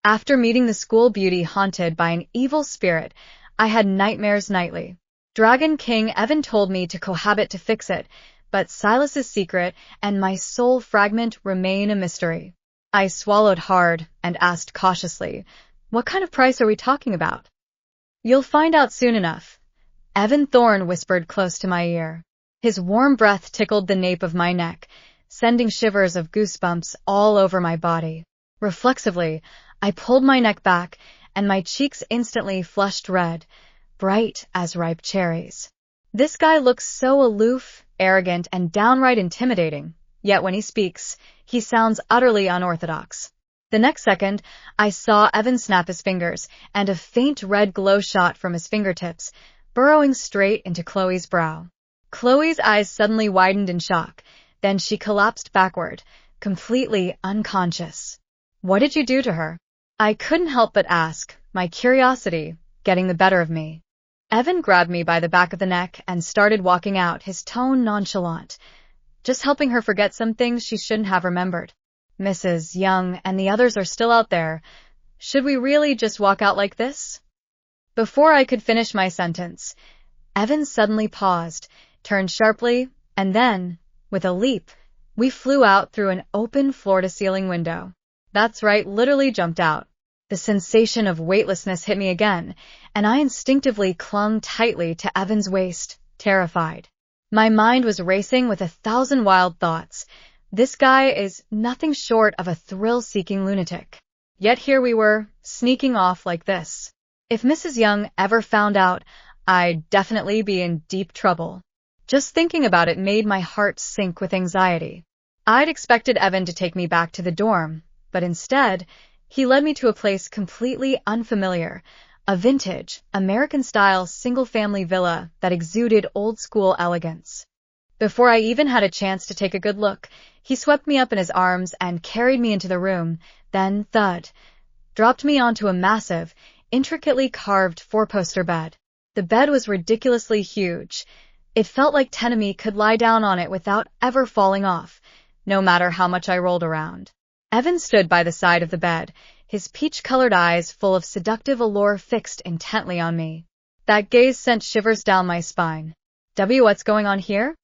After meeting the school beauty haunted by an evil spirit, I had nightmares nightly. Dragon King Evan told me to cohabit to fix it, but Silas's secret and my soul fragment remain a mystery. I swallowed hard and asked cautiously, "What kind of price are we talking about?" "You'll find out soon enough," Evan Thorne whispered close to my ear. His warm breath tickled the nape of my neck, sending shivers of goosebumps all over my body. Reflexively, I pulled my neck back, and my cheeks instantly flushed red, bright as ripe cherries. This guy looks so aloof, arrogant, and downright intimidating, yet when he speaks, he sounds utterly unorthodox. The next second, I saw Evan snap his fingers, and a faint red glow shot from his fingertips, burrowing straight into Chloe's brow. Chloe's eyes suddenly widened in shock, then she collapsed backward, completely unconscious. "What did you do to her?" I couldn't help but ask, my curiosity getting the better of me. Evan grabbed me by the back of the neck and started walking out, his tone nonchalant. "Just helping her forget some things she shouldn't have remembered. Mrs. Young and the others are still out there. Should we really just walk out like this?" Before I could finish my sentence, Evan suddenly paused, turned sharply, and then, with a leap, we flew out through an open floor-to-ceiling window. That's right, literally jumped out. The sensation of weightlessness hit me again, and I instinctively clung tightly to Evan's waist, terrified. My mind was racing with 1,000 wild thoughts. This guy is nothing short of a thrill-seeking lunatic. Yet here we were, sneaking off like this. If Mrs. Young ever found out, I'd definitely be in deep trouble. Just thinking about it made my heart sink with anxiety. I'd expected Evan to take me back to the dorm, but instead, he led me to a place completely unfamiliar, a vintage, American-style single-family villa that exuded old-school elegance. Before I even had a chance to take a good look, he swept me up in his arms and carried me into the room, then, thud, dropped me onto a massive, intricately carved four-poster bed. The bed was ridiculously huge. It felt like 10 of me could lie down on it without ever falling off, no matter how much I rolled around. Evan stood by the side of the bed, his peach-colored eyes full of seductive allure fixed intently on me. That gaze sent shivers down my spine. What's going on here?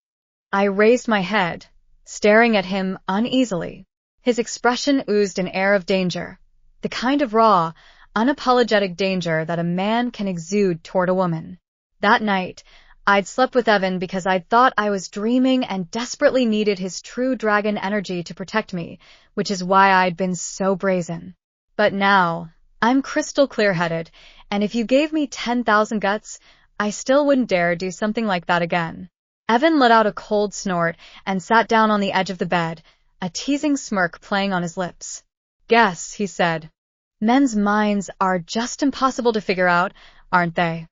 I raised my head, staring at him uneasily. His expression oozed an air of danger, the kind of raw, unapologetic danger that a man can exude toward a woman. That night, I'd slept with Evan because I'd thought I was dreaming and desperately needed his true dragon energy to protect me, which is why I'd been so brazen. But now, I'm crystal clear-headed, and if you gave me 10,000 guts, I still wouldn't dare do something like that again. Evan let out a cold snort and sat down on the edge of the bed, a teasing smirk playing on his lips. "Guess," he said. "Men's minds are just impossible to figure out, aren't they?"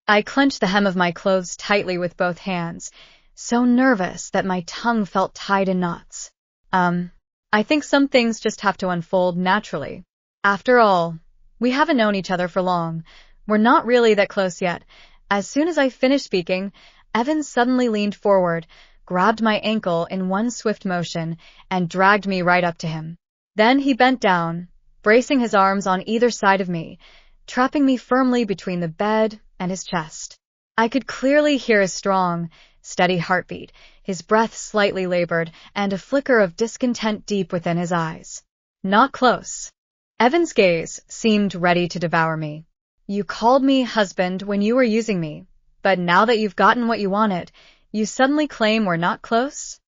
I clenched the hem of my clothes tightly with both hands, so nervous that my tongue felt tied in knots. I think some things just have to unfold naturally. After all, we haven't known each other for long. We're not really that close yet. As soon as I finished speaking, Evan suddenly leaned forward, grabbed my ankle in one swift motion, and dragged me right up to him. Then he bent down, bracing his arms on either side of me, trapping me firmly between the bed and his chest. I could clearly hear his strong, steady heartbeat, his breath slightly labored, and a flicker of discontent deep within his eyes. Not close. Evan's gaze seemed ready to devour me. "You called me husband when you were using me, but now that you've gotten what you wanted, you suddenly claim we're not close?"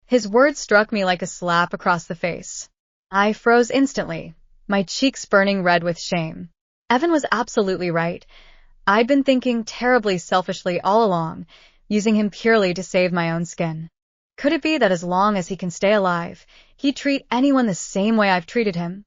His words struck me like a slap across the face. I froze instantly, my cheeks burning red with shame. Evan was absolutely right. I'd been thinking terribly selfishly all along, using him purely to save my own skin. Could it be that as long as he can stay alive, he'd treat anyone the same way I've treated him?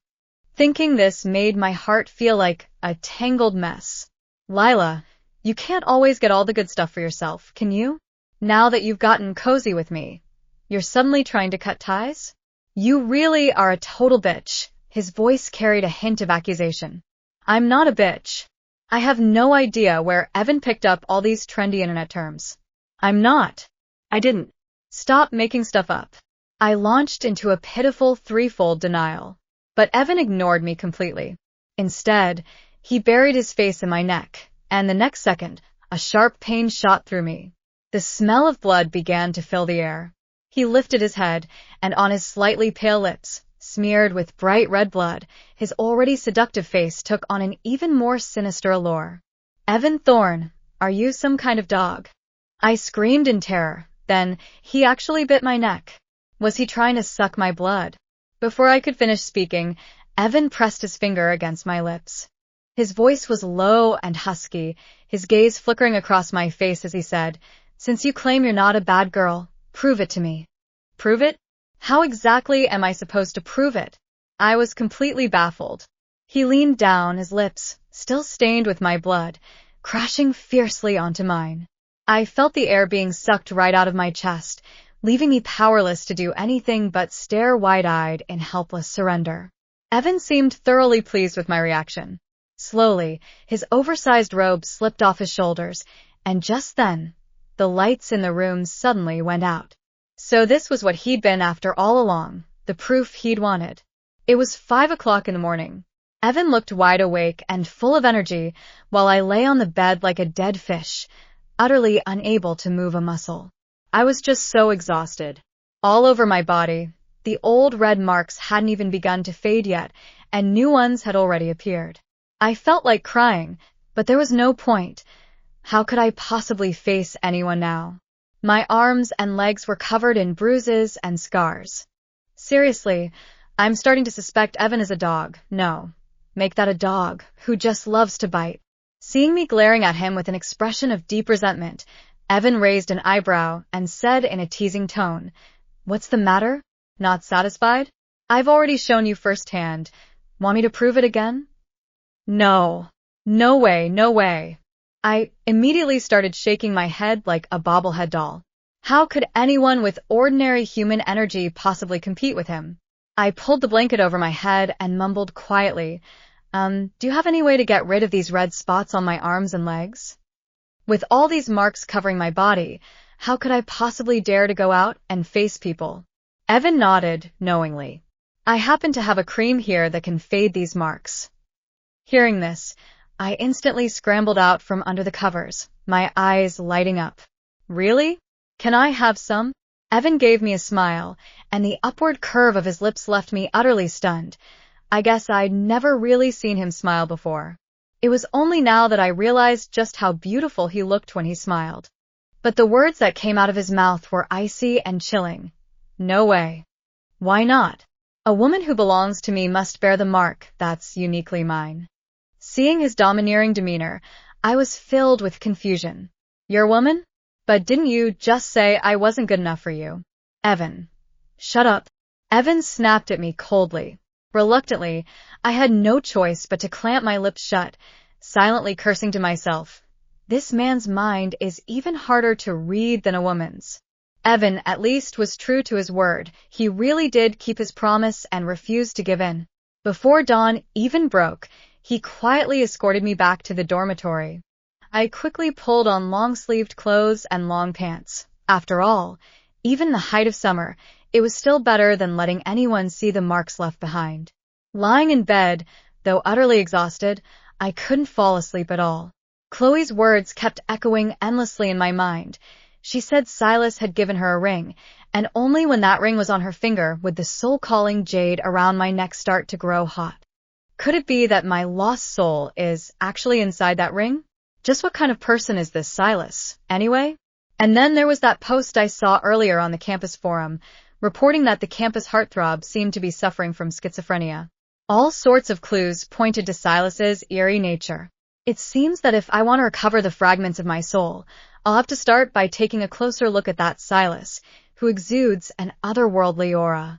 Thinking this made my heart feel like a tangled mess. "Lila, you can't always get all the good stuff for yourself, can you? Now that you've gotten cozy with me, you're suddenly trying to cut ties? You really are a total bitch." His voice carried a hint of accusation. "I'm not a bitch. I have no idea where Evan picked up all these trendy internet terms. I'm not. I didn't. Stop making stuff up." I launched into a pitiful threefold denial. But Evan ignored me completely. Instead, he buried his face in my neck, and the next second, a sharp pain shot through me. The smell of blood began to fill the air. He lifted his head, and on his slightly pale lips, smeared with bright red blood, his already seductive face took on an even more sinister allure. "Evan Thorne, are you some kind of dog?" I screamed in terror. Then, he actually bit my neck. Was he trying to suck my blood? Before I could finish speaking, Evan pressed his finger against my lips. His voice was low and husky, his gaze flickering across my face as he said, "Since you claim you're not a bad girl, prove it to me." Prove it? How exactly am I supposed to prove it? I was completely baffled. He leaned down, his lips, still stained with my blood, crashing fiercely onto mine. I felt the air being sucked right out of my chest, leaving me powerless to do anything but stare wide-eyed in helpless surrender. Evan seemed thoroughly pleased with my reaction. Slowly, his oversized robe slipped off his shoulders, and just then, the lights in the room suddenly went out. So this was what he'd been after all along, the proof he'd wanted. It was 5 o'clock in the morning. Evan looked wide awake and full of energy, while I lay on the bed like a dead fish, utterly unable to move a muscle. I was just so exhausted. All over my body, the old red marks hadn't even begun to fade yet, and new ones had already appeared. I felt like crying, but there was no point. How could I possibly face anyone now? My arms and legs were covered in bruises and scars. Seriously, I'm starting to suspect Evan is a dog. No, make that a dog who just loves to bite. Seeing me glaring at him with an expression of deep resentment, Evan raised an eyebrow and said in a teasing tone, "What's the matter? Not satisfied? I've already shown you firsthand. Want me to prove it again?" No. No way, no way. I immediately started shaking my head like a bobblehead doll. How could anyone with ordinary human energy possibly compete with him? I pulled the blanket over my head and mumbled quietly, do you have any way to get rid of these red spots on my arms and legs? With all these marks covering my body, how could I possibly dare to go out and face people? Evan nodded knowingly. "I happen to have a cream here that can fade these marks." Hearing this, I instantly scrambled out from under the covers, my eyes lighting up. "Really? Can I have some?" Evan gave me a smile, and the upward curve of his lips left me utterly stunned. I guess I'd never really seen him smile before. It was only now that I realized just how beautiful he looked when he smiled. But the words that came out of his mouth were icy and chilling. No way. Why not? A woman who belongs to me must bear the mark that's uniquely mine. Seeing his domineering demeanor, I was filled with confusion. "Your woman? But didn't you just say I wasn't good enough for you?" "Evan. Shut up." Evan snapped at me coldly. Reluctantly, I had no choice but to clamp my lips shut, silently cursing to myself. This man's mind is even harder to read than a woman's. Evan, at least, was true to his word. He really did keep his promise and refused to give in. Before dawn even broke, he quietly escorted me back to the dormitory. I quickly pulled on long-sleeved clothes and long pants. After all, even in the height of summer, it was still better than letting anyone see the marks left behind. Lying in bed, though utterly exhausted, I couldn't fall asleep at all. Chloe's words kept echoing endlessly in my mind. She said Silas had given her a ring, and only when that ring was on her finger would the soul-calling jade around my neck start to grow hot. Could it be that my lost soul is actually inside that ring? Just what kind of person is this Silas, anyway? And then there was that post I saw earlier on the campus forum, reporting that the campus heartthrob seemed to be suffering from schizophrenia. All sorts of clues pointed to Silas's eerie nature. It seems that if I want to recover the fragments of my soul, I'll have to start by taking a closer look at that Silas, who exudes an otherworldly aura.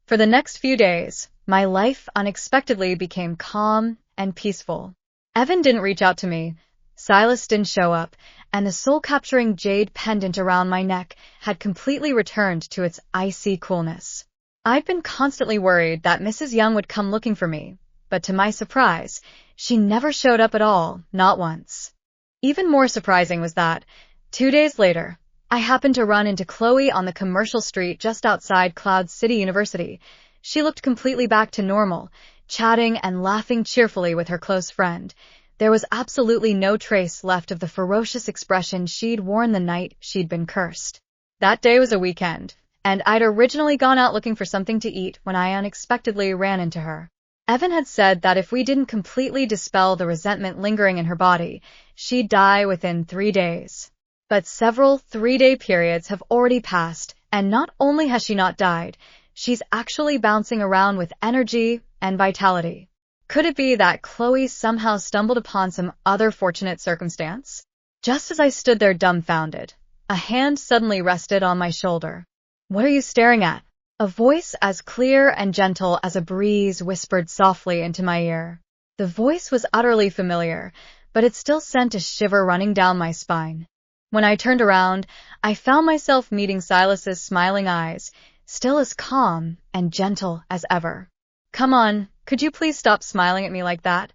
For the next few days, my life unexpectedly became calm and peaceful. Evan didn't reach out to me, Silas didn't show up, and the soul-capturing jade pendant around my neck had completely returned to its icy coolness. I'd been constantly worried that Mrs. Young would come looking for me, but to my surprise, she never showed up at all, not once. Even more surprising was that, 2 days later, I happened to run into Chloe on the commercial street just outside Cloud City University. She looked completely back to normal, chatting and laughing cheerfully with her close friend. There was absolutely no trace left of the ferocious expression she'd worn the night she'd been cursed. That day was a weekend, and I'd originally gone out looking for something to eat when I unexpectedly ran into her. Evan had said that if we didn't completely dispel the resentment lingering in her body, she'd die within 3 days. But several 3-day periods have already passed, and not only has she not died, she's actually bouncing around with energy and vitality. Could it be that Chloe somehow stumbled upon some other fortunate circumstance? Just as I stood there dumbfounded, a hand suddenly rested on my shoulder. "What are you staring at?" A voice as clear and gentle as a breeze whispered softly into my ear. The voice was utterly familiar, but it still sent a shiver running down my spine. When I turned around, I found myself meeting Silas's smiling eyes, still as calm and gentle as ever. "Come on, could you please stop smiling at me like that?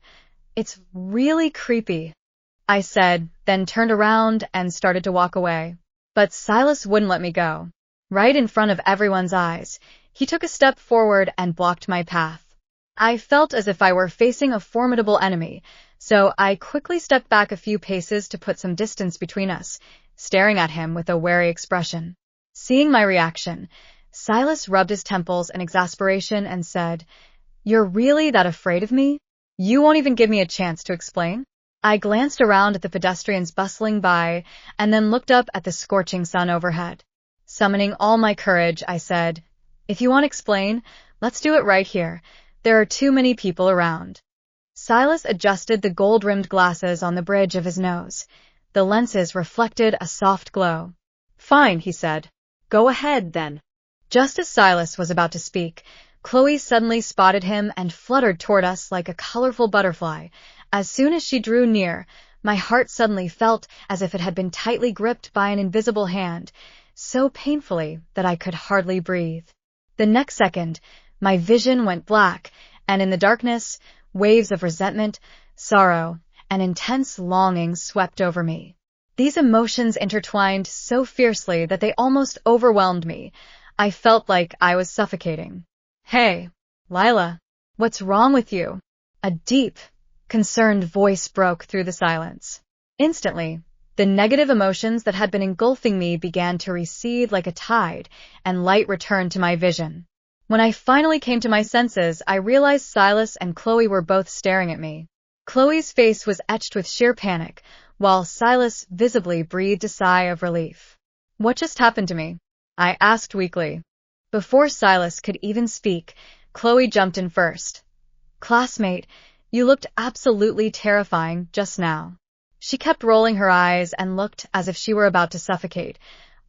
It's really creepy," I said, then turned around and started to walk away. But Silas wouldn't let me go. Right in front of everyone's eyes, he took a step forward and blocked my path. I felt as if I were facing a formidable enemy, so I quickly stepped back a few paces to put some distance between us, staring at him with a wary expression. Seeing my reaction, Silas rubbed his temples in exasperation and said, "You're really that afraid of me? You won't even give me a chance to explain?" I glanced around at the pedestrians bustling by and then looked up at the scorching sun overhead. Summoning all my courage, I said, "If you want to explain, let's do it right here. There are too many people around." Silas adjusted the gold-rimmed glasses on the bridge of his nose. The lenses reflected a soft glow. "Fine," he said. "Go ahead, then." Just as Silas was about to speak, Chloe suddenly spotted him and fluttered toward us like a colorful butterfly. As soon as she drew near, my heart suddenly felt as if it had been tightly gripped by an invisible hand, so painfully that I could hardly breathe. The next second, my vision went black, and in the darkness, waves of resentment, sorrow, and intense longing swept over me. These emotions intertwined so fiercely that they almost overwhelmed me. I felt like I was suffocating. "Hey, Lila, what's wrong with you?" A deep, concerned voice broke through the silence. Instantly, the negative emotions that had been engulfing me began to recede like a tide, and light returned to my vision. When I finally came to my senses, I realized Silas and Chloe were both staring at me. Chloe's face was etched with sheer panic, while Silas visibly breathed a sigh of relief. "What just happened to me?" I asked weakly. Before Silas could even speak, Chloe jumped in first. "Classmate, you looked absolutely terrifying just now." She kept rolling her eyes and looked as if she were about to suffocate,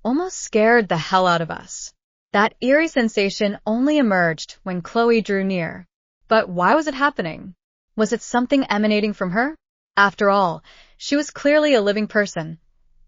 almost scared the hell out of us. That eerie sensation only emerged when Chloe drew near. But why was it happening? Was it something emanating from her? After all, she was clearly a living person.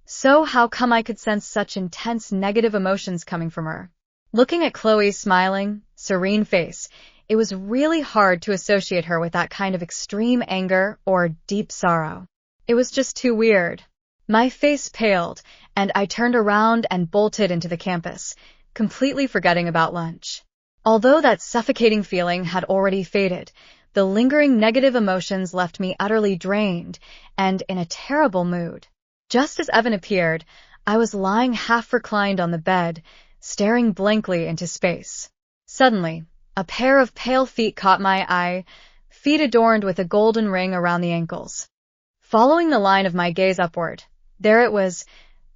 So how come I could sense such intense negative emotions coming from her? Looking at Chloe's smiling, serene face, it was really hard to associate her with that kind of extreme anger or deep sorrow. It was just too weird. My face paled, and I turned around and bolted into the campus, completely forgetting about lunch. Although that suffocating feeling had already faded, the lingering negative emotions left me utterly drained and in a terrible mood. Just as Evan appeared, I was lying half reclined on the bed, staring blankly into space. Suddenly, a pair of pale feet caught my eye, feet adorned with a golden ring around the ankles. Following the line of my gaze upward, there it was,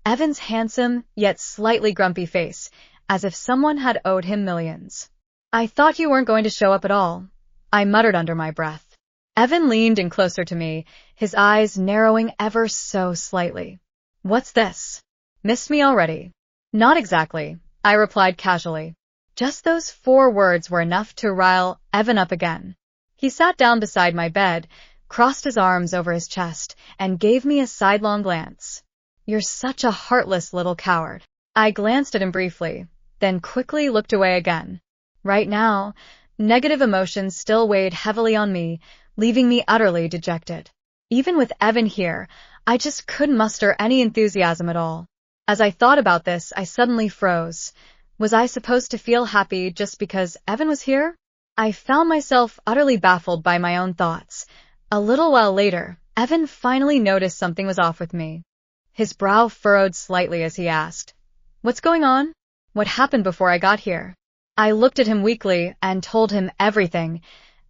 Evan's handsome yet slightly grumpy face, as if someone had owed him millions. "I thought you weren't going to show up at all," I muttered under my breath. Evan leaned in closer to me, his eyes narrowing ever so slightly. "What's this? Missed me already?" "Not exactly," I replied casually. Just those 4 words were enough to rile Evan up again. He sat down beside my bed, crossed his arms over his chest, and gave me a sidelong glance. "You're such a heartless little coward." I glanced at him briefly, then quickly looked away again. Right now, negative emotions still weighed heavily on me, leaving me utterly dejected. Even with Evan here, I just couldn't muster any enthusiasm at all. As I thought about this, I suddenly froze. Was I supposed to feel happy just because Evan was here? I found myself utterly baffled by my own thoughts. A little while later, Evan finally noticed something was off with me. His brow furrowed slightly as he asked, "What's going on? What happened before I got here?" I looked at him weakly and told him everything,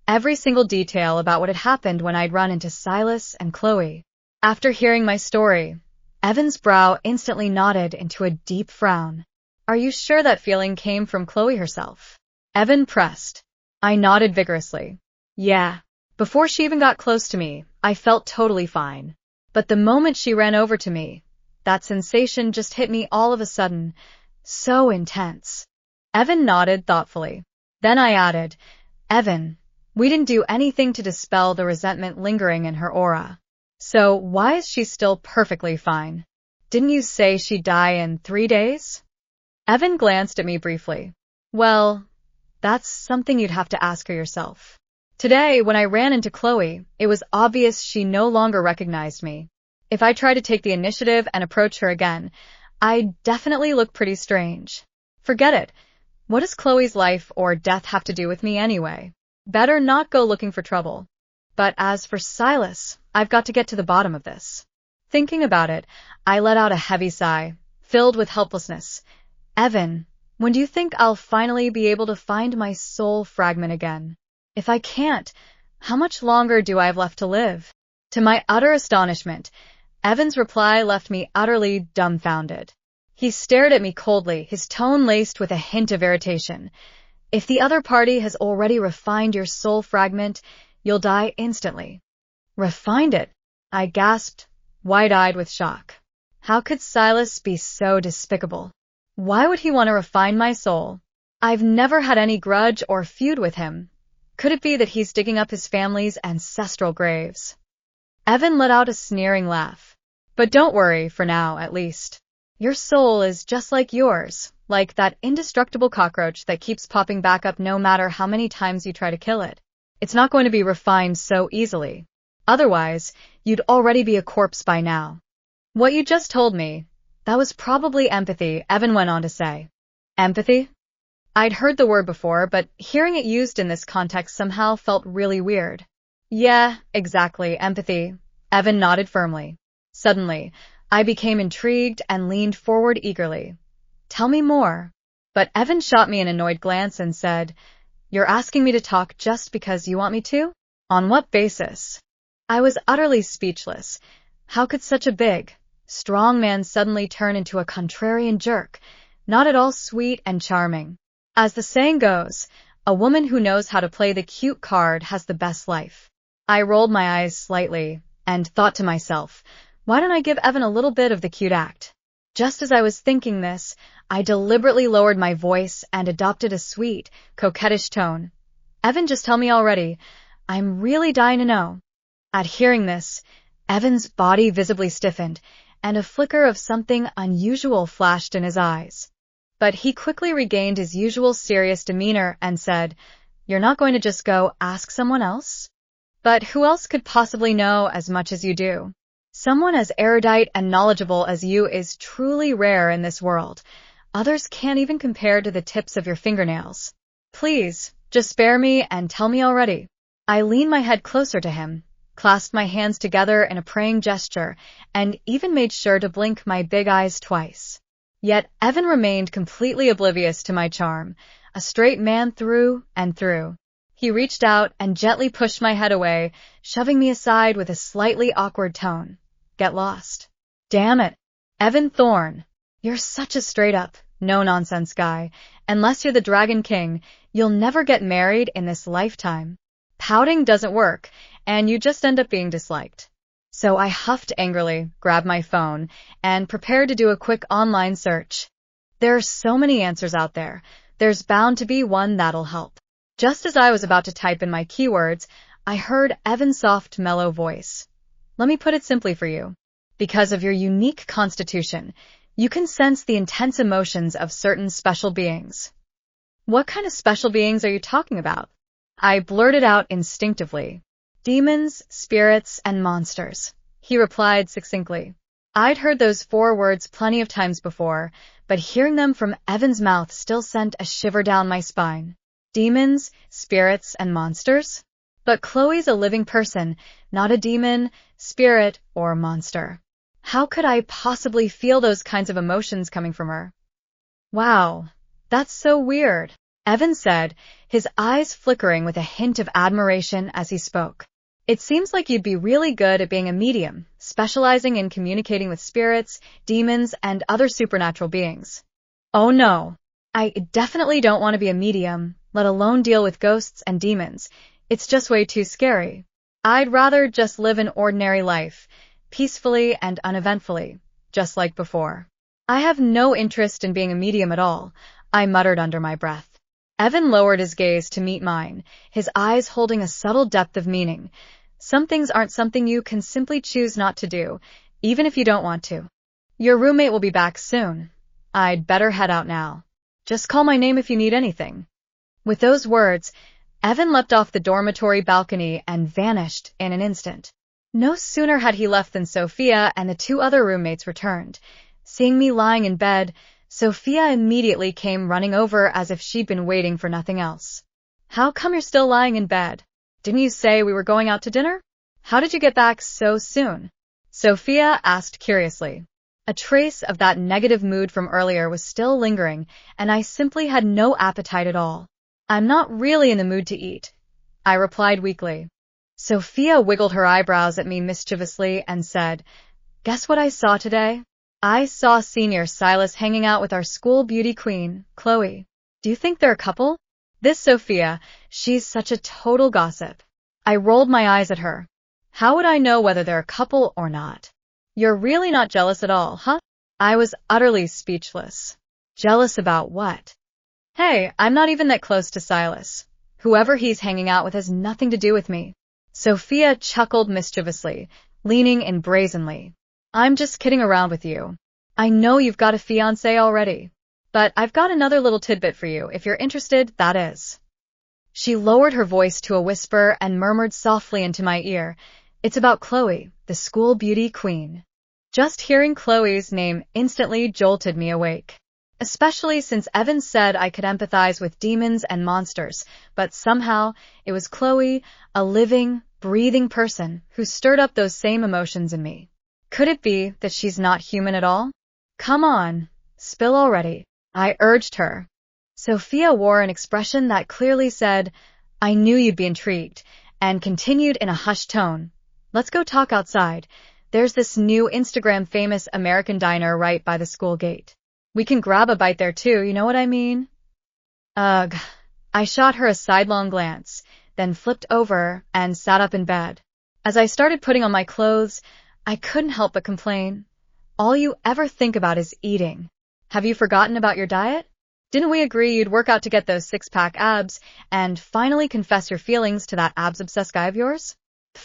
every single detail about what had happened when I'd run into Silas and Chloe. After hearing my story, Evan's brow instantly knotted into a deep frown. "Are you sure that feeling came from Chloe herself?" Evan pressed. I nodded vigorously. "Yeah. Before she even got close to me, I felt totally fine. But the moment she ran over to me, that sensation just hit me all of a sudden. So intense." Evan nodded thoughtfully. Then I added, "Evan, we didn't do anything to dispel the resentment lingering in her aura. So why is she still perfectly fine? Didn't you say she'd die in 3 days?" Evan glanced at me briefly. "Well, that's something you'd have to ask her yourself. Today, when I ran into Chloe, it was obvious she no longer recognized me. If I tried to take the initiative and approach her again, I'd definitely look pretty strange. Forget it. What does Chloe's life or death have to do with me anyway? Better not go looking for trouble. But as for Silas, I've got to get to the bottom of this." Thinking about it, I let out a heavy sigh, filled with helplessness. "Evan, when do you think I'll finally be able to find my soul fragment again? If I can't, how much longer do I have left to live?" To my utter astonishment, Evan's reply left me utterly dumbfounded. He stared at me coldly, his tone laced with a hint of irritation. "If the other party has already refined your soul fragment, you'll die instantly." "Refined it?" I gasped, wide-eyed with shock. How could Silas be so despicable? Why would he want to refine my soul? I've never had any grudge or feud with him. Could it be that he's digging up his family's ancestral graves? Evan let out a sneering laugh. "But don't worry, for now, at least. Your soul is just like yours, like that indestructible cockroach that keeps popping back up no matter how many times you try to kill it. It's not going to be refined so easily. Otherwise, you'd already be a corpse by now." "What you just told me, that was probably empathy," Evan went on to say. Empathy? I'd heard the word before, but hearing it used in this context somehow felt really weird. "Yeah, exactly, empathy." Evan nodded firmly. Suddenly, I became intrigued and leaned forward eagerly. "Tell me more." But Evan shot me an annoyed glance and said, "You're asking me to talk just because you want me to? On what basis?" I was utterly speechless. How could such a big, strong man suddenly turn into a contrarian jerk, not at all sweet and charming? As the saying goes, a woman who knows how to play the cute card has the best life. I rolled my eyes slightly and thought to myself, why don't I give Evan a little bit of the cute act? Just as I was thinking this, I deliberately lowered my voice and adopted a sweet, coquettish tone. "Evan, just tell me already. I'm really dying to know." At hearing this, Evan's body visibly stiffened, and a flicker of something unusual flashed in his eyes. But he quickly regained his usual serious demeanor and said, "You're not going to just go ask someone else? But who else could possibly know as much as you do? Someone as erudite and knowledgeable as you is truly rare in this world. Others can't even compare to the tips of your fingernails. Please, just spare me and tell me already." I leaned my head closer to him, clasped my hands together in a praying gesture, and even made sure to blink my big eyes twice. Yet Evan remained completely oblivious to my charm, a straight man through and through. He reached out and gently pushed my head away, shoving me aside with a slightly awkward tone. "Get lost." Damn it, Evan Thorne. You're such a straight-up, no-nonsense guy. Unless you're the Dragon King, you'll never get married in this lifetime. Pouting doesn't work, and you just end up being disliked. So I huffed angrily, grabbed my phone, and prepared to do a quick online search. There are so many answers out there. There's bound to be one that'll help. Just as I was about to type in my keywords, I heard Evan's soft, mellow voice. "Let me put it simply for you. Because of your unique constitution, you can sense the intense emotions of certain special beings." "What kind of special beings are you talking about?" I blurted out instinctively. "Demons, spirits, and monsters," he replied succinctly. I'd heard those 4 words plenty of times before, but hearing them from Evan's mouth still sent a shiver down my spine. Demons, spirits, and monsters? But Chloe's a living person, not a demon, spirit, or monster. How could I possibly feel those kinds of emotions coming from her? Wow, that's so weird, Evan said, his eyes flickering with a hint of admiration as he spoke. It seems like you'd be really good at being a medium, specializing in communicating with spirits, demons, and other supernatural beings. Oh no, I definitely don't want to be a medium, let alone deal with ghosts and demons. It's just way too scary. I'd rather just live an ordinary life, peacefully and uneventfully, just like before. I have no interest in being a medium at all, I muttered under my breath. Evan lowered his gaze to meet mine, his eyes holding a subtle depth of meaning. Some things aren't something you can simply choose not to do, even if you don't want to. Your roommate will be back soon. I'd better head out now. Just call my name if you need anything. With those words, Evan leapt off the dormitory balcony and vanished in an instant. No sooner had he left than Sophia and the two other roommates returned. Seeing me lying in bed, Sophia immediately came running over as if she'd been waiting for nothing else. How come you're still lying in bed? Didn't you say we were going out to dinner? How did you get back so soon? Sophia asked curiously. A trace of that negative mood from earlier was still lingering, and I simply had no appetite at all. I'm not really in the mood to eat, I replied weakly. Sophia wiggled her eyebrows at me mischievously and said, Guess what I saw today? I saw Senior Silas hanging out with our school beauty queen, Chloe. Do you think they're a couple? This Sophia, she's such a total gossip. I rolled my eyes at her. How would I know whether they're a couple or not? You're really not jealous at all, huh? I was utterly speechless. Jealous about what? Hey, I'm not even that close to Silas. Whoever he's hanging out with has nothing to do with me. Sophia chuckled mischievously, leaning in brazenly. I'm just kidding around with you. I know you've got a fiancé already. But I've got another little tidbit for you, if you're interested, that is. She lowered her voice to a whisper and murmured softly into my ear, It's about Chloe, the school beauty queen. Just hearing Chloe's name instantly jolted me awake. Especially since Evan said I could empathize with demons and monsters, but somehow it was Chloe, a living, breathing person, who stirred up those same emotions in me. Could it be that she's not human at all? Come on, spill already, I urged her. Sophia wore an expression that clearly said, I knew you'd be intrigued, and continued in a hushed tone. Let's go talk outside. There's this new Instagram-famous American diner right by the school gate. We can grab a bite there too, you know what I mean? Ugh. I shot her a sidelong glance, then flipped over and sat up in bed. As I started putting on my clothes, I couldn't help but complain. All you ever think about is eating. Have you forgotten about your diet? Didn't we agree you'd work out to get those six-pack abs and finally confess your feelings to that abs-obsessed guy of yours?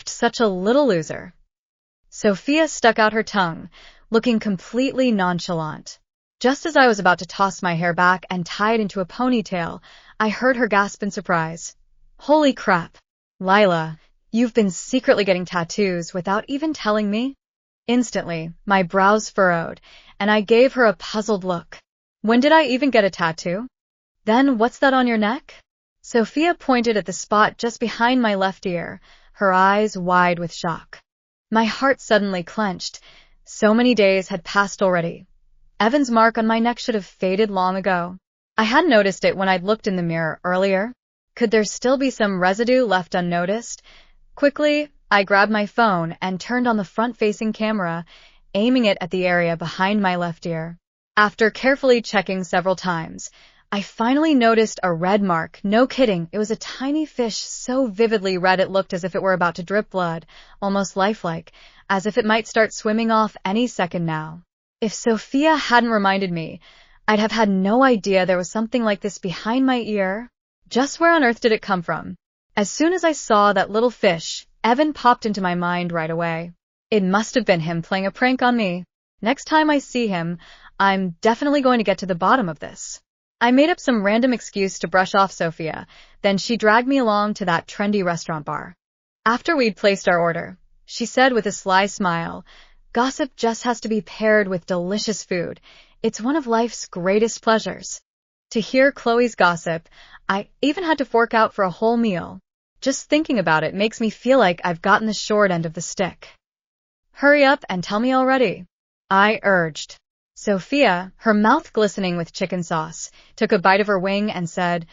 Such a little loser. Sophia stuck out her tongue, looking completely nonchalant. Just as I was about to toss my hair back and tie it into a ponytail, I heard her gasp in surprise. Holy crap. Lila, you've been secretly getting tattoos without even telling me? Instantly, my brows furrowed, and I gave her a puzzled look. When did I even get a tattoo? Then what's that on your neck? Sophia pointed at the spot just behind my left ear, her eyes wide with shock. My heart suddenly clenched. So many days had passed already. Evan's mark on my neck should have faded long ago. I hadn't noticed it when I'd looked in the mirror earlier. Could there still be some residue left unnoticed? Quickly, I grabbed my phone and turned on the front-facing camera, aiming it at the area behind my left ear. After carefully checking several times, I finally noticed a red mark. No kidding, it was a tiny fish so vividly red it looked as if it were about to drip blood, almost lifelike, as if it might start swimming off any second now. If Sophia hadn't reminded me, I'd have had no idea there was something like this behind my ear. Just where on earth did it come from? As soon as I saw that little fish, Evan popped into my mind right away. It must have been him playing a prank on me. Next time I see him, I'm definitely going to get to the bottom of this. I made up some random excuse to brush off Sophia, then she dragged me along to that trendy restaurant bar. After we'd placed our order, she said with a sly smile, Gossip just has to be paired with delicious food. It's one of life's greatest pleasures. To hear Chloe's gossip, I even had to fork out for a whole meal. Just thinking about it makes me feel like I've gotten the short end of the stick. Hurry up and tell me already, I urged. Sophia, her mouth glistening with chicken sauce, took a bite of her wing and said,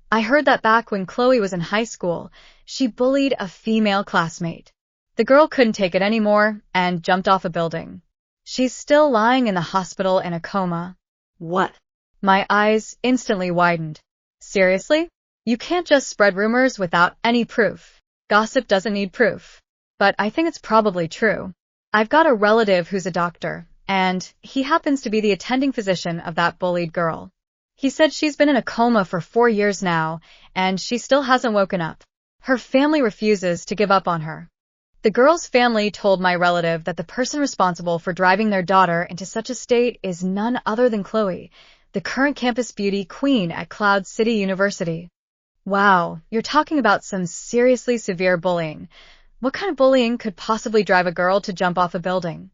I heard that back when Chloe was in high school, she bullied a female classmate. The girl couldn't take it anymore and jumped off a building. She's still lying in the hospital in a coma. What? My eyes instantly widened. Seriously? You can't just spread rumors without any proof. Gossip doesn't need proof. But I think it's probably true. I've got a relative who's a doctor, and he happens to be the attending physician of that bullied girl. He said she's been in a coma for 4 years now, and she still hasn't woken up. Her family refuses to give up on her. The girl's family told my relative that the person responsible for driving their daughter into such a state is none other than Chloe, the current campus beauty queen at Cloud City University. Wow, you're talking about some seriously severe bullying. What kind of bullying could possibly drive a girl to jump off a building?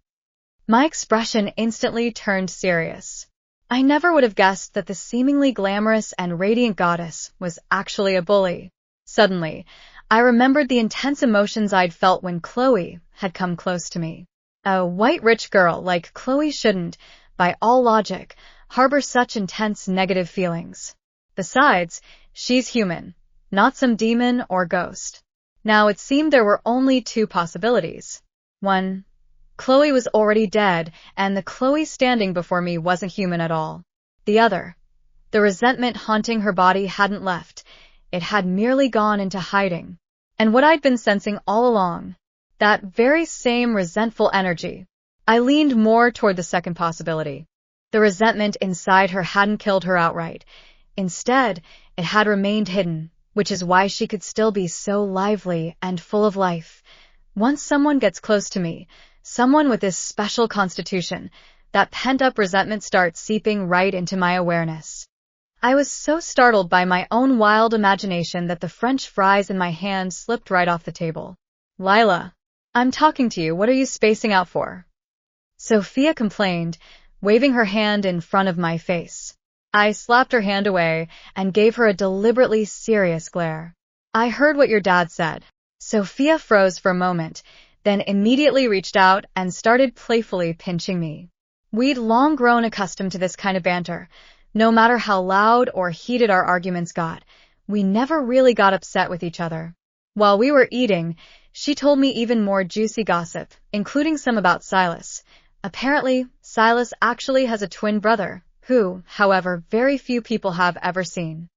My expression instantly turned serious. I never would have guessed that the seemingly glamorous and radiant goddess was actually a bully. Suddenly, I remembered the intense emotions I'd felt when Chloe had come close to me. A white rich girl like Chloe shouldn't, by all logic, harbor such intense negative feelings. Besides, she's human, not some demon or ghost. Now it seemed there were only 2 possibilities. 1. Chloe was already dead, and the Chloe standing before me wasn't human at all. The other. The resentment haunting her body hadn't left. It had merely gone into hiding. And what I'd been sensing all along, that very same resentful energy. I leaned more toward the second possibility. The resentment inside her hadn't killed her outright. Instead, it had remained hidden, which is why she could still be so lively and full of life. Once someone gets close to me, someone with this special constitution, that pent-up resentment starts seeping right into my awareness. I was so startled by my own wild imagination that the French fries in my hand slipped right off the table. Lila, I'm talking to you. What are you spacing out for? Sophia complained, waving her hand in front of my face. I slapped her hand away and gave her a deliberately serious glare. I heard what your dad said. Sophia froze for a moment, then immediately reached out and started playfully pinching me. We'd long grown accustomed to this kind of banter. No matter how loud or heated our arguments got, we never really got upset with each other. While we were eating, she told me even more juicy gossip, including some about Silas. Apparently, Silas actually has a twin brother, who, however, very few people have ever seen.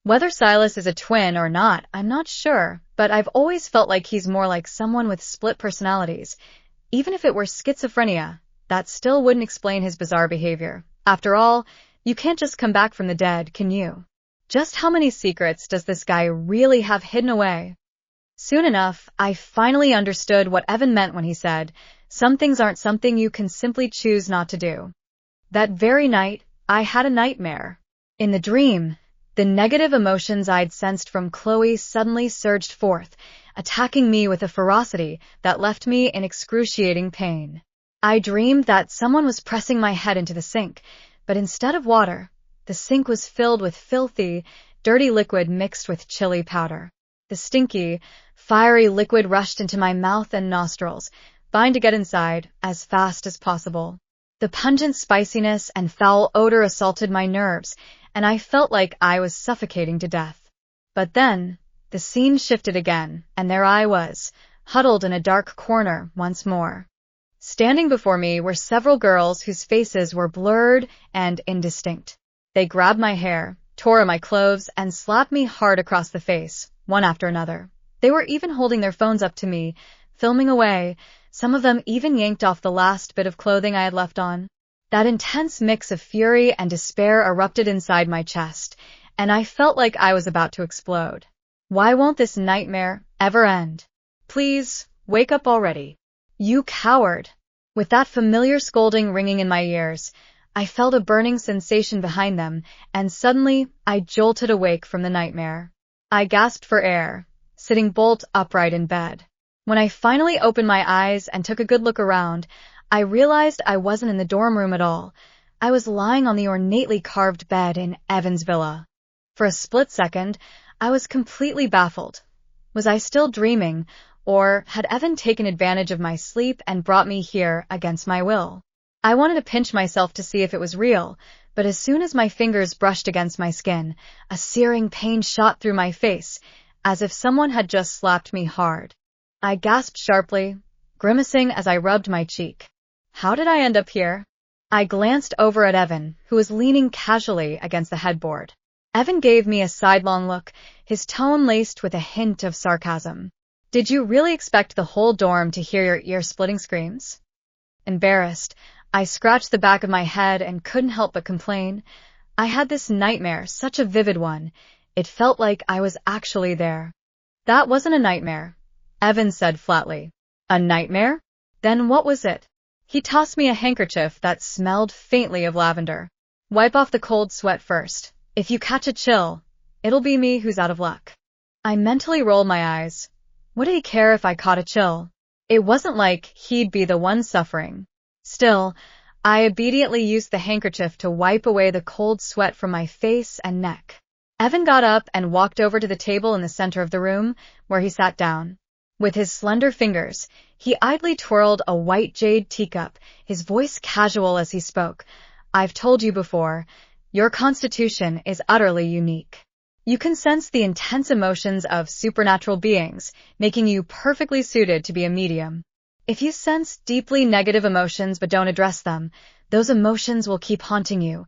Whether Silas is a twin or not, I'm not sure, but I've always felt like he's more like someone with split personalities. Even if it were schizophrenia, that still wouldn't explain his bizarre behavior. After all, you can't just come back from the dead, can you? Just how many secrets does this guy really have hidden away? Soon enough, I finally understood what Evan meant when he said, some things aren't something you can simply choose not to do. That very night, I had a nightmare. In the dream, the negative emotions I'd sensed from Chloe suddenly surged forth, attacking me with a ferocity that left me in excruciating pain. I dreamed that someone was pressing my head into the sink, but instead of water, the sink was filled with filthy, dirty liquid mixed with chili powder. The stinky, fiery liquid rushed into my mouth and nostrils, vying to get inside as fast as possible. The pungent spiciness and foul odor assaulted my nerves, and I felt like I was suffocating to death. But then, the scene shifted again, and there I was, huddled in a dark corner once more. Standing before me were several girls whose faces were blurred and indistinct. They grabbed my hair, tore at my clothes, and slapped me hard across the face, one after another. They were even holding their phones up to me, filming away. Some of them even yanked off the last bit of clothing I had left on. That intense mix of fury and despair erupted inside my chest, and I felt like I was about to explode. Why won't this nightmare ever end? Please, wake up already. You coward! With that familiar scolding ringing in my ears, I felt a burning sensation behind them, and suddenly I jolted awake from the nightmare. I gasped for air, sitting bolt upright in bed. When I finally opened my eyes and took a good look around, I realized I wasn't in the dorm room at all. I was lying on the ornately carved bed in Evan's villa. For a split second, I was completely baffled. Was I still dreaming, or had Evan taken advantage of my sleep and brought me here against my will? I wanted to pinch myself to see if it was real, but as soon as my fingers brushed against my skin, a searing pain shot through my face, as if someone had just slapped me hard. I gasped sharply, grimacing as I rubbed my cheek. How did I end up here? I glanced over at Evan, who was leaning casually against the headboard. Evan gave me a sidelong look, his tone laced with a hint of sarcasm. Did you really expect the whole dorm to hear your ear-splitting screams? Embarrassed, I scratched the back of my head and couldn't help but complain. I had this nightmare, such a vivid one. It felt like I was actually there. That wasn't a nightmare, Evan said flatly. A nightmare? Then what was it? He tossed me a handkerchief that smelled faintly of lavender. Wipe off the cold sweat first. If you catch a chill, it'll be me who's out of luck. I mentally rolled my eyes. What did he care if I caught a chill? It wasn't like he'd be the one suffering. Still, I obediently used the handkerchief to wipe away the cold sweat from my face and neck. Evan got up and walked over to the table in the center of the room, where he sat down. With his slender fingers, he idly twirled a white jade teacup, his voice casual as he spoke. I've told you before, your constitution is utterly unique. You can sense the intense emotions of supernatural beings, making you perfectly suited to be a medium. If you sense deeply negative emotions but don't address them, those emotions will keep haunting you.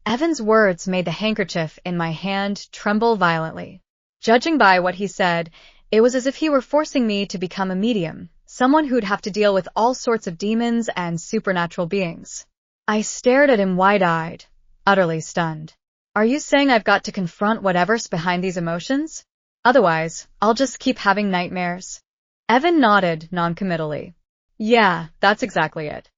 Evan's words made the handkerchief in my hand tremble violently. Judging by what he said, it was as if he were forcing me to become a medium, someone who'd have to deal with all sorts of demons and supernatural beings. I stared at him wide-eyed, utterly stunned. Are you saying I've got to confront whatever's behind these emotions? Otherwise, I'll just keep having nightmares. Evan nodded noncommittally. Yeah, that's exactly it.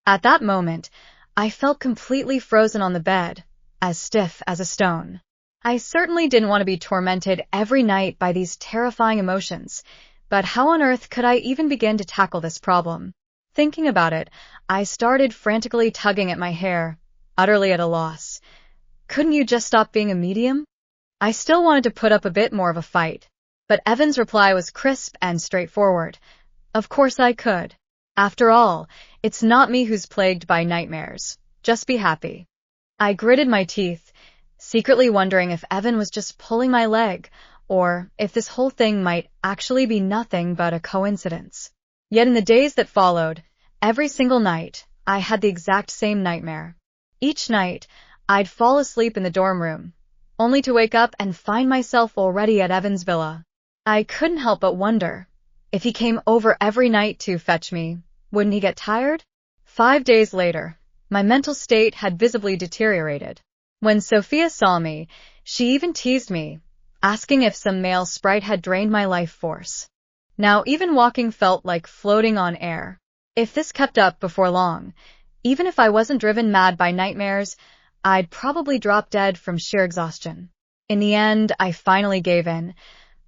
At that moment, I felt completely frozen on the bed, as stiff as a stone. I certainly didn't want to be tormented every night by these terrifying emotions, but how on earth could I even begin to tackle this problem? Thinking about it, I started frantically tugging at my hair, utterly at a loss. Couldn't you just stop being a medium? I still wanted to put up a bit more of a fight, but Evan's reply was crisp and straightforward. Of course I could. After all, it's not me who's plagued by nightmares. Just be happy. I gritted my teeth, secretly wondering if Evan was just pulling my leg, or if this whole thing might actually be nothing but a coincidence. Yet in the days that followed, every single night, I had the exact same nightmare. Each night, I'd fall asleep in the dorm room, only to wake up and find myself already at Evan's villa. I couldn't help but wonder, if he came over every night to fetch me, wouldn't he get tired? 5 days later, my mental state had visibly deteriorated. When Sophia saw me, she even teased me, asking if some male sprite had drained my life force. Now even walking felt like floating on air. If this kept up before long, even if I wasn't driven mad by nightmares, I'd probably drop dead from sheer exhaustion. In the end, I finally gave in.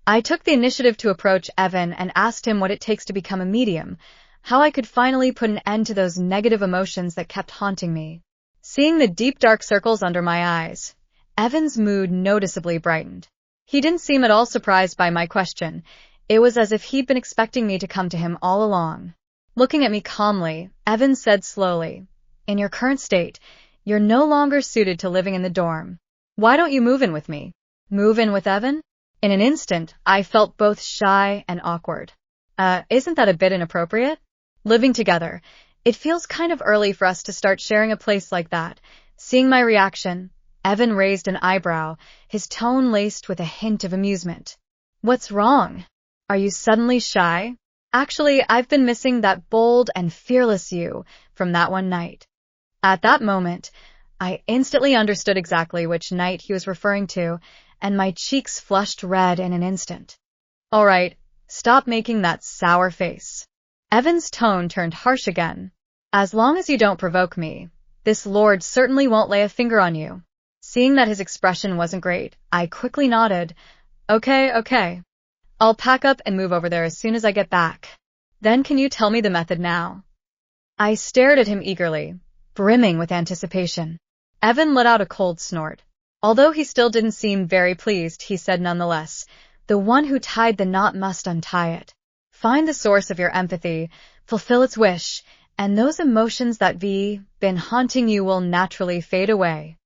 I took the initiative to approach Evan and asked him what it takes to become a medium, how I could finally put an end to those negative emotions that kept haunting me. Seeing the deep dark circles under my eyes, Evan's mood noticeably brightened. He didn't seem at all surprised by my question. It was as if he'd been expecting me to come to him all along. Looking at me calmly, Evan said slowly, "In your current state, you're no longer suited to living in the dorm. Why don't you move in with me?" Move in with Evan? In an instant, I felt both shy and awkward. Isn't that a bit inappropriate? Living together. It feels kind of early for us to start sharing a place like that. Seeing my reaction, Evan raised an eyebrow, his tone laced with a hint of amusement. What's wrong? Are you suddenly shy? Actually, I've been missing that bold and fearless you from that one night. At that moment, I instantly understood exactly which night he was referring to, and my cheeks flushed red in an instant. All right, stop making that sour face. Evan's tone turned harsh again. As long as you don't provoke me, this lord certainly won't lay a finger on you. Seeing that his expression wasn't great, I quickly nodded. Okay. I'll pack up and move over there as soon as I get back. Then can you tell me the method now? I stared at him eagerly, brimming with anticipation. Evan let out a cold snort. Although he still didn't seem very pleased, he said nonetheless, "The one who tied the knot must untie it. Find the source of your empathy, fulfill its wish, and those emotions that been haunting you will naturally fade away."